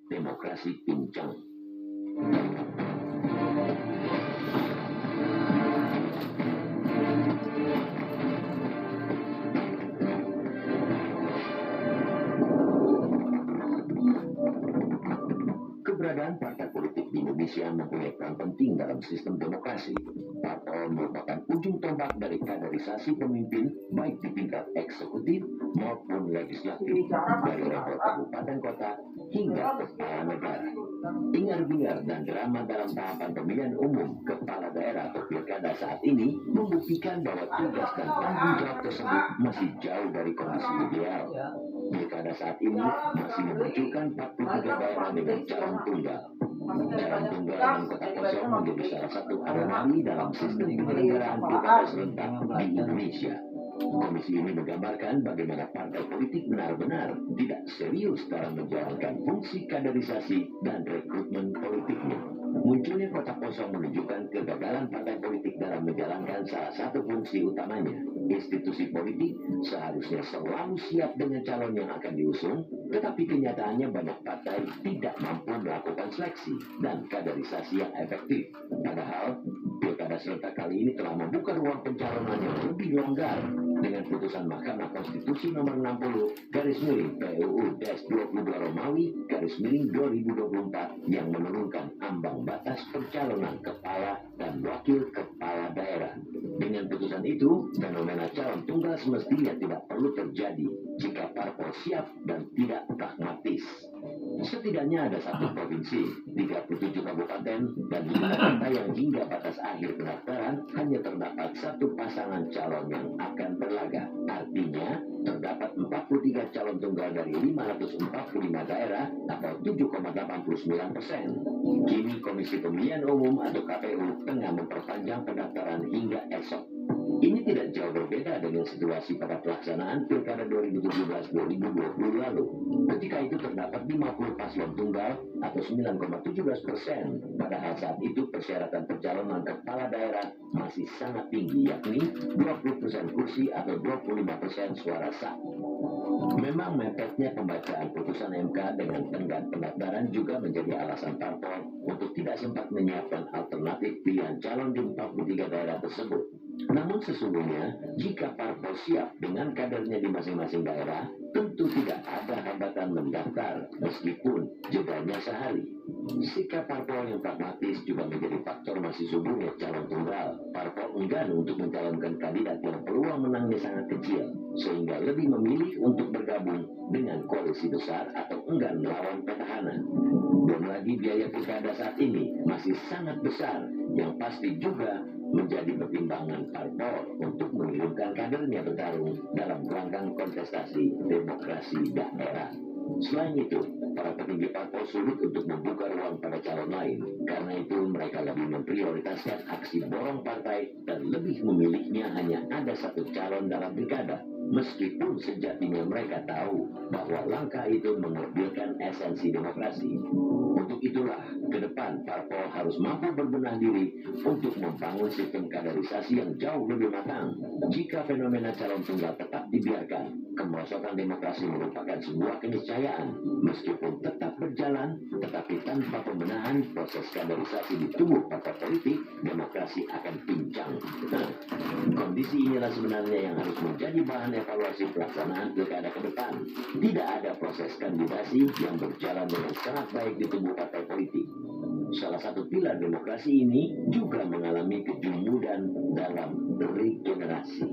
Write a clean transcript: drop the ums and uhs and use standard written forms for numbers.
demokrasi pincang. Keberadaan partai politik di Indonesia mempunyai peran penting dalam sistem demokrasi. Parpol merupakan ujung tombak dari kaderisasi pemimpin baik di tingkat eksekutif maupun legislatif, dari level kabupaten kota hingga kepala negara. Hingar-bingar dan drama dalam tahapan pemilihan umum kepala daerah atau pilkada saat ini membuktikan bahwa tugas dan tanggung jawab tersebut masih jauh dari kondisi ideal. Pilkada saat ini masih memunculkan 43 daerah dengan calon tunggal. Calon tunggal dan kota kosong menjadi salah satu anomali dalam sistem penyelenggaraan pilkada serentak di Indonesia. Komisi ini menggambarkan bagaimana partai politik benar-benar tidak serius dalam menjalankan fungsi kaderisasi dan rekrutmen politiknya. Munculnya kota kosong menunjukkan kegagalan partai politik dalam menjalankan salah satu fungsi utamanya. Institusi politik seharusnya selalu siap dengan calon yang akan diusung, tetapi kenyataannya banyak partai tidak mampu melakukan seleksi dan kaderisasi yang efektif. Padahal, pilkada serentak kali ini telah membuka ruang pencalonan yang lebih longgar dengan putusan Mahkamah Konstitusi nomor 60 PUU-22 Romawi /2024 yang menurunkan ambang batas pencalonan kepala dan wakil kepala daerah. Dengan putusan itu, fenomena calon tunggal semestinya tidak perlu terjadi jika parpol siap dan tidak pragmatis. Setidaknya ada satu provinsi, 37 kabupaten, dan 5 kota yang hingga batas akhir pendaftaran hanya terdapat satu pasangan calon yang akan berlaga. Artinya, terdapat 43 calon tunggal dari 545 daerah atau 7,89%. Kini Komisi Pemilihan Umum atau KPU tengah memperpanjang pendaftaran hingga esok. Ini tidak jauh berbeda dengan situasi pada pelaksanaan Pilkada 2017-2020 lalu. Ketika itu terdapat 50 paslon tunggal atau 9,17%. Padahal saat itu persyaratan pencalonan kepala daerah masih sangat tinggi, yakni 20% kursi atau 25% suara sah. Memang mepetnya pembacaan putusan MK dengan tenggat pendaftaran juga menjadi alasan parpol untuk tidak sempat menyiapkan alternatif pilihan calon di 43 daerah tersebut. Namun sesungguhnya, jika parpol siap dengan kadernya di masing-masing daerah, tentu tidak ada hambatan mendaftar meskipun jedanya sehari. Sikap parpol yang pragmatis juga menjadi faktor masih suburnya calon tunggal. Parpol enggan untuk mencalonkan kandidat yang peluang menangnya sangat kecil, sehingga lebih memilih untuk bergabung dengan koalisi besar atau enggan melawan petahana. Belum lagi biaya pilkada saat ini masih sangat besar, yang pasti juga menjadi pertimbangan parpol untuk mengirimkan kadernya bertarung dalam gelanggang kontestasi demokrasi daerah. Selain itu, para petinggi parpol sulit untuk membuka ruang pada calon lain. Karena itu, mereka lebih memprioritaskan aksi borong partai dan lebih memilihnya hanya ada satu calon dalam pilkada. Meskipun sejatinya mereka tahu bahwa langkah itu mengambilkan esensi demokrasi. Untuk itulah, ke depan parpol harus mampu berbenah diri untuk membangun sistem kaderisasi yang jauh lebih matang. Jika fenomena calon tunggal tetap dibiarkan, kemerosotan demokrasi merupakan sebuah keniscayaan. Meskipun tetap berjalan, tetapi tanpa pembenahan proses kaderisasi di tubuh partai politik, demokrasi akan pincang. Nah, kondisi inilah sebenarnya yang harus menjadi bahan evaluasi pelaksanaan pilkada ke depan. Tidak ada proses kandidasi yang berjalan dengan sangat baik di tubuh partai politik. Salah satu pilar demokrasi ini juga mengalami kejumudan dalam regenerasi.